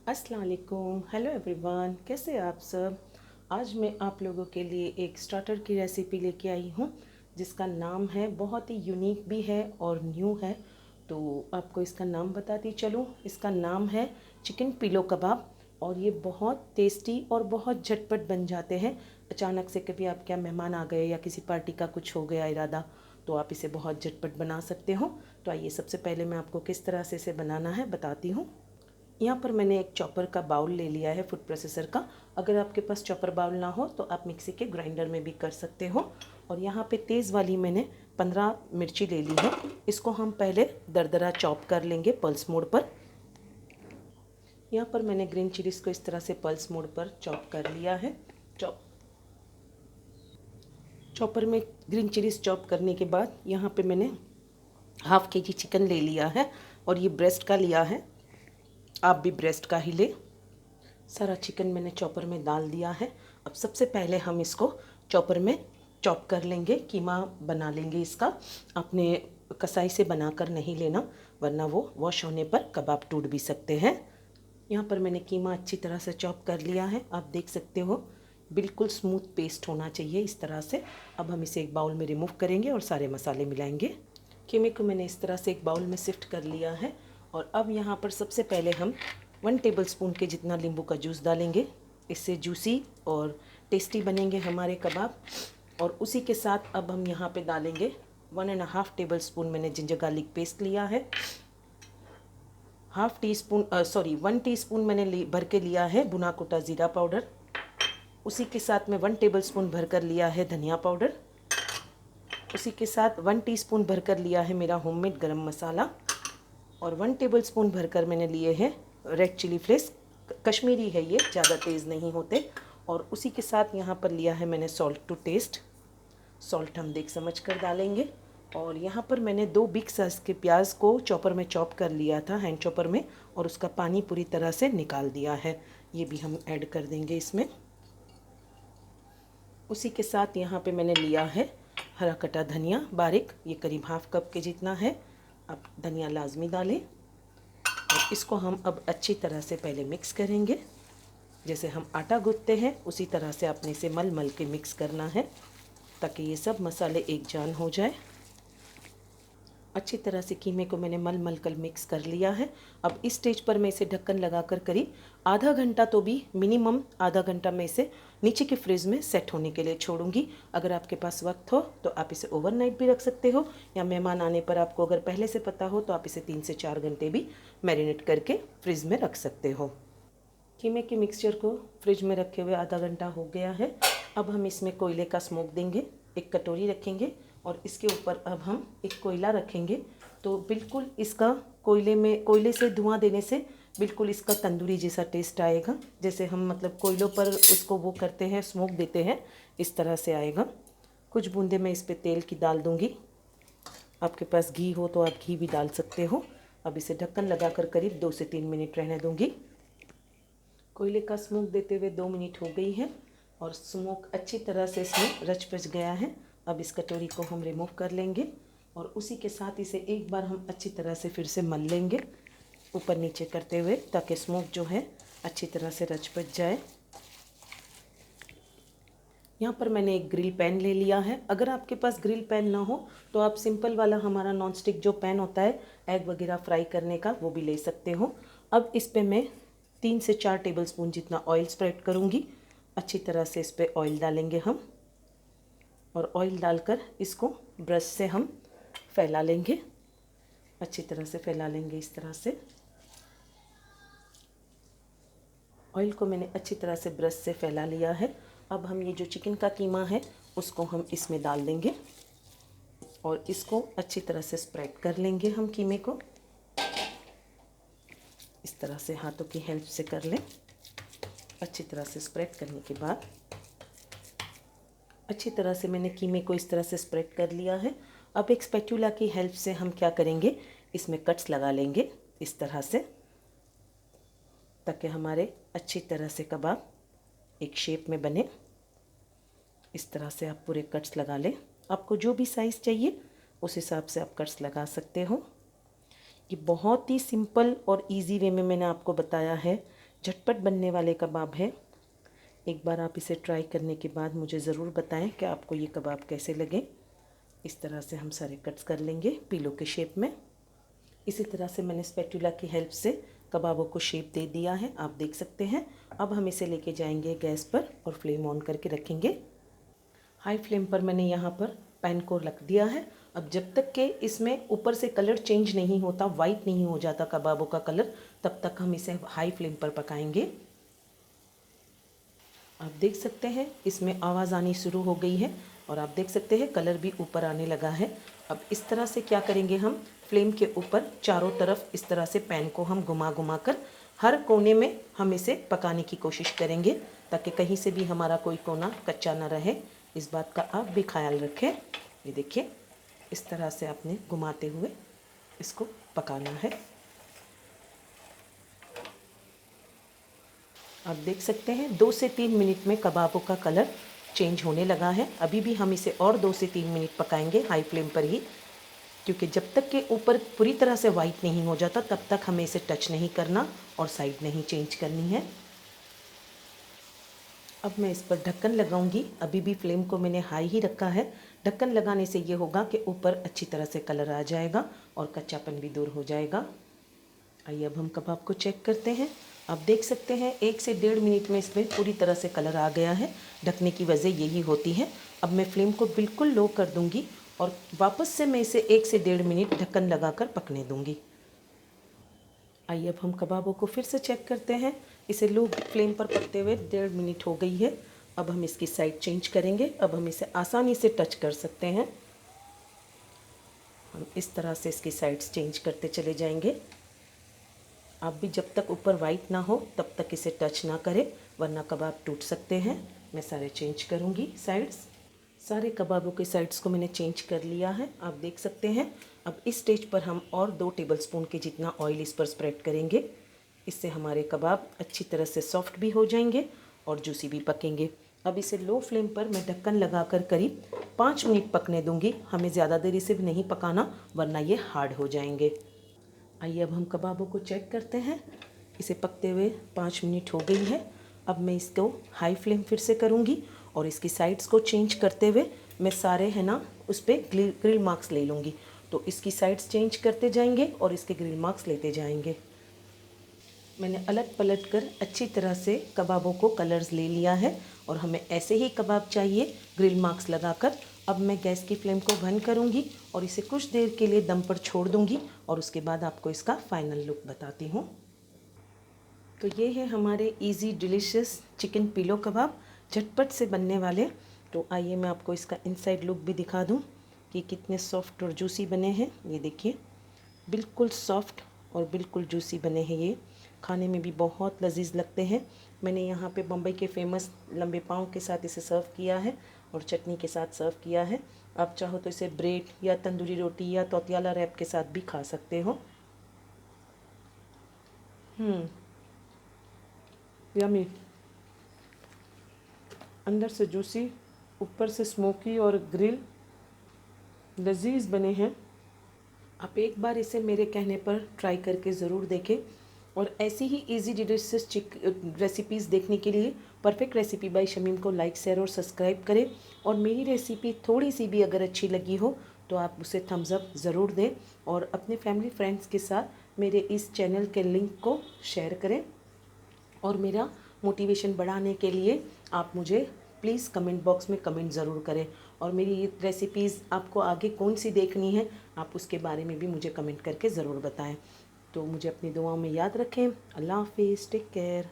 अस्सलाम वालेकुम, hello everyone, कैसे हैं आप सब। आज मैं आप लोगों के लिए एक स्टार्टर की रेसिपी लेके आई हूँ जिसका नाम है, बहुत ही यूनिक भी है और न्यू है। तो आपको इसका नाम बताती चलूँ। इसका नाम है चिकन पिलो कबाब और ये बहुत टेस्टी और बहुत झटपट बन जाते हैं। अचानक से कभी आप क्या मेहमान आ गए या किसी पार्टी का कुछ हो गया इरादा, तो आप इसे बहुत झटपट बना सकते हो। तो आइए सबसे पहले मैं आपको किस तरह से इसे बनाना है बताती हूँ। यहाँ पर मैंने एक चॉपर का बाउल ले लिया है, फूड प्रोसेसर का। अगर आपके पास चॉपर बाउल ना हो तो आप मिक्सी के ग्राइंडर में भी कर सकते हो। और यहाँ पे तेज़ वाली मैंने 15 मिर्ची ले ली है। इसको हम पहले दरदरा चॉप कर लेंगे पल्स मोड पर। यहाँ पर मैंने ग्रीन चिलीज़ को इस तरह से पल्स मोड पर चॉप कर लिया है। चॉपर में ग्रीन चिलीज़ चॉप करने के बाद यहाँ पे मैंने हाफ़ के जी चिकन ले लिया है और ये ब्रेस्ट का लिया है, आप भी ब्रेस्ट का ही ले। सारा चिकन मैंने चॉपर में डाल दिया है। अब सबसे पहले हम इसको चॉपर में चॉप कर लेंगे, कीमा बना लेंगे इसका। अपने कसाई से बनाकर नहीं लेना, वरना वो वॉश होने पर कबाब टूट भी सकते हैं। यहाँ पर मैंने कीमा अच्छी तरह से चॉप कर लिया है, आप देख सकते हो। बिल्कुल स्मूथ पेस्ट होना चाहिए इस तरह से। अब हम इसे एक बाउल में रिमूव करेंगे और सारे मसाले मिलाएंगे। कीमे को मैंने इस तरह से एक बाउल में शिफ्ट कर लिया है। और अब यहाँ पर सबसे पहले हम 1 टेबलस्पून के जितना नींबू का जूस डालेंगे। इससे जूसी और टेस्टी बनेंगे हमारे कबाब। और उसी के साथ अब हम यहाँ पे डालेंगे 1.5 टेबलस्पून मैंने जिंजर गार्लिक पेस्ट लिया है। 1 टीस्पून मैंने भर के लिया है भुना कुटा ज़ीरा पाउडर। उसी के साथ में 1 टेबलस्पून भर कर लिया है धनिया पाउडर। उसी के साथ 1 टीस्पून भरकर लिया है मेरा होममेड गरम मसाला। और 1 टेबलस्पून भरकर मैंने लिए हैं रेड चिली फ्लेक्स, कश्मीरी है ये, ज़्यादा तेज़ नहीं होते। और उसी के साथ यहाँ पर लिया है मैंने सॉल्ट टू टेस्ट। सॉल्ट हम देख समझ कर डालेंगे। और यहाँ पर मैंने 2 बिग साइज़ के प्याज को चॉपर में चॉप कर लिया था, हैंड चॉपर में, और उसका पानी पूरी तरह से निकाल दिया है। ये भी हम ऐड कर देंगे इसमें। उसी के साथ यहाँ पे मैंने लिया है हरा कटा धनिया बारीक, ये करीब हाफ कप के जितना है। अब धनिया लाजमी डालें और इसको हम अब अच्छी तरह से पहले मिक्स करेंगे। जैसे हम आटा गूंथते हैं उसी तरह से आपने इसे मल मल के मिक्स करना है, ताकि ये सब मसाले एक जान हो जाए। अच्छी तरह से कीमे को मैंने मल मल कर मिक्स कर लिया है। अब इस स्टेज पर मैं इसे ढक्कन लगाकर करीब आधा घंटा, तो भी मिनिमम आधा घंटा मैं इसे नीचे के फ्रिज में सेट होने के लिए छोड़ूंगी। अगर आपके पास वक्त हो तो आप इसे ओवरनाइट भी रख सकते हो, या मेहमान आने पर आपको अगर पहले से पता हो तो आप इसे 3 से 4 घंटे भी मैरिनेट करके फ्रिज में रख सकते हो। कीमे के मिक्सचर को फ्रिज में रखे हुए आधा घंटा हो गया है। अब हम इसमें कोयले का स्मोक देंगे, एक कटोरी रखेंगे और इसके ऊपर अब हम एक कोयला रखेंगे। तो बिल्कुल इसका कोयले से धुआं देने से बिल्कुल इसका तंदूरी जैसा टेस्ट आएगा। जैसे हम मतलब कोयलों पर उसको वो करते हैं, स्मोक देते हैं, इस तरह से आएगा। कुछ बूंदे मैं इस पर तेल की डाल दूँगी। आपके पास घी हो तो आप घी भी डाल सकते हो। अब इसे ढक्कन लगाकर करीब 2 से 3 मिनट रहने दूँगी। कोयले का स्मोक देते हुए 2 मिनट हो गई है और स्मोक अच्छी तरह से इसमें रच पच गया है। अब इस कटोरी को हम रिमूव कर लेंगे और उसी के साथ इसे एक बार हम अच्छी तरह से फिर से मल लेंगे, ऊपर नीचे करते हुए, ताकि स्मोक जो है अच्छी तरह से रच पच जाए। यहाँ पर मैंने एक ग्रिल पैन ले लिया है। अगर आपके पास ग्रिल पैन ना हो तो आप सिंपल वाला हमारा नॉन स्टिक जो पैन होता है एग वगैरह फ्राई करने का, वो भी ले सकते हो। अब इस पे मैं 3 से 4 टेबलस्पून जितना ऑयल स्प्रेड करूँगी। अच्छी तरह से इस पर ऑयल डालेंगे हम और ऑयल डालकर इसको ब्रश से हम फैला लेंगे, अच्छी तरह से फैला लेंगे इस तरह से। ऑयल को मैंने अच्छी तरह से ब्रश से फैला लिया है। अब हम ये जो चिकन का कीमा है उसको हम इसमें डाल देंगे और इसको अच्छी तरह से स्प्रेड कर लेंगे हम कीमे को। इस तरह से हाथों की हेल्प से कर लें। अच्छी तरह से स्प्रेड करने के बाद अच्छी तरह से मैंने कीमे को इस तरह से स्प्रेड कर लिया है। अब एक स्पैचुला की हेल्प से हम क्या करेंगे, इसमें कट्स लगा लेंगे इस तरह से, ताकि हमारे अच्छी तरह से कबाब एक शेप में बने। इस तरह से आप पूरे कट्स लगा लें। आपको जो भी साइज़ चाहिए उस हिसाब से आप कट्स लगा सकते हो। ये बहुत ही सिंपल और इजी वे में मैंने आपको बताया है झटपट बनने वाले कबाब है। एक बार आप इसे ट्राई करने के बाद मुझे ज़रूर बताएं कि आपको ये कबाब कैसे लगे। इस तरह से हम सारे कट्स कर लेंगे पिलो के शेप में। इसी तरह से मैंने स्पैटुला की हेल्प से कबाबों को शेप दे दिया है, आप देख सकते हैं। अब हम इसे लेके जाएंगे गैस पर और फ्लेम ऑन करके रखेंगे। हाई फ्लेम पर मैंने यहाँ पर पैन को रख दिया है। अब जब तक कि इसमें ऊपर से कलर चेंज नहीं होता, वाइट नहीं हो जाता कबाबों का कलर, तब तक हम इसे हाई फ्लेम पर पकाएंगे। आप देख सकते हैं इसमें आवाज़ आनी शुरू हो गई है और आप देख सकते हैं कलर भी ऊपर आने लगा है। अब इस तरह से क्या करेंगे, हम फ्लेम के ऊपर चारों तरफ इस तरह से पैन को हम घुमा घुमा कर हर कोने में हम इसे पकाने की कोशिश करेंगे, ताकि कहीं से भी हमारा कोई कोना कच्चा ना रहे। इस बात का आप भी ख्याल रखें। ये देखिए, इस तरह से आपने घुमाते हुए इसको पकाना है। आप देख सकते हैं 2 से 3 मिनट में कबाबों का कलर चेंज होने लगा है। अभी भी हम इसे और 2 से 3 मिनट पकाएंगे हाई फ्लेम पर ही, क्योंकि जब तक के ऊपर पूरी तरह से वाइट नहीं हो जाता तब तक हमें इसे टच नहीं करना और साइड नहीं चेंज करनी है। अब मैं इस पर ढक्कन लगाऊंगी। अभी भी फ्लेम को मैंने हाई ही रखा है। ढक्कन लगाने से ये होगा कि ऊपर अच्छी तरह से कलर आ जाएगा और कच्चापन भी दूर हो जाएगा। आइए अब हम कबाब को चेक करते हैं। आप देख सकते हैं 1 से 1.5 मिनट में इसमें पूरी तरह से कलर आ गया है। ढकने की वजह यही होती है। अब मैं फ्लेम को बिल्कुल लो कर दूंगी और वापस से मैं इसे 1 से 1.5 मिनट ढक्कन लगाकर पकने दूंगी। आइए अब हम कबाबों को फिर से चेक करते हैं। इसे लो फ्लेम पर पकते हुए 1.5 मिनट हो गई है। अब हम इसकी साइड चेंज करेंगे। अब हम इसे आसानी से टच कर सकते हैं। हम इस तरह से इसकी साइड्स चेंज करते चले जाएंगे। आप भी जब तक ऊपर वाइट ना हो तब तक इसे टच ना करें, वरना कबाब टूट सकते हैं। मैं सारे चेंज करूंगी साइड्स। सारे कबाबों के साइड्स को मैंने चेंज कर लिया है, आप देख सकते हैं। अब इस स्टेज पर हम और 2 टेबलस्पून के जितना ऑयल इस पर स्प्रेड करेंगे। इससे हमारे कबाब अच्छी तरह से सॉफ्ट भी हो जाएंगे और जूसी भी पकेंगे। अब इसे लो फ्लेम पर मैं ढक्कन लगाकर करीब 5 मिनट पकने दूंगी। हमें ज़्यादा देर इसे नहीं पकाना, वरना ये हार्ड हो जाएंगे। आइए अब हम कबाबों को चेक करते हैं। इसे पकते हुए 5 मिनट हो गई है। अब मैं इसको हाई फ्लेम फिर से करूँगी और इसकी साइड्स को चेंज करते हुए मैं सारे है ना उस पर ग्रिल मार्क्स ले लूँगी। तो इसकी साइड्स चेंज करते जाएंगे और इसके ग्रिल मार्क्स लेते जाएंगे। मैंने अलग पलट कर अच्छी तरह से कबाबों को कलर्स ले लिया है और हमें ऐसे ही कबाब चाहिए ग्रिल मार्क्स लगाकर। अब मैं गैस की फ्लेम को बंद करूंगी और इसे कुछ देर के लिए दम पर छोड़ दूंगी और उसके बाद आपको इसका फाइनल लुक बताती हूँ। तो ये है हमारे इजी डिलीशियस चिकन पिलो कबाब, झटपट से बनने वाले। तो आइए मैं आपको इसका इनसाइड लुक भी दिखा दूँ कि कितने सॉफ्ट और जूसी बने हैं। ये देखिए, बिल्कुल सॉफ्ट और बिल्कुल जूसी बने हैं। ये खाने में भी बहुत लजीज लगते हैं। मैंने यहाँ पे बम्बई के फेमस लंबे पाव के साथ इसे सर्व किया है और चटनी के साथ सर्व किया है। आप चाहो तो इसे ब्रेड या तंदूरी रोटी या तौतियाला रैप के साथ भी खा सकते हो। यम्मी, अंदर से जूसी, ऊपर से स्मोकी और ग्रिल, लजीज बने हैं। आप एक बार इसे मेरे कहने पर ट्राई करके ज़रूर देखें और ऐसी ही इजी डिलीशियस रेसिपीज़ देखने के लिए परफेक्ट रेसिपी बाय शमीम को लाइक, शेयर और सब्सक्राइब करें। और मेरी रेसिपी थोड़ी सी भी अगर अच्छी लगी हो तो आप उसे थम्स अप ज़रूर दें और अपने फैमिली फ्रेंड्स के साथ मेरे इस चैनल के लिंक को शेयर करें। और मेरा मोटिवेशन बढ़ाने के लिए आप मुझे प्लीज़ कमेंट बॉक्स में कमेंट ज़रूर करें। और मेरी ये रेसिपीज़ आपको आगे कौन सी देखनी है, आप उसके बारे में भी मुझे कमेंट करके ज़रूर बताएं। तो मुझे अपनी दुआओं में याद रखें। अल्लाह हाफिज़, टेक केयर।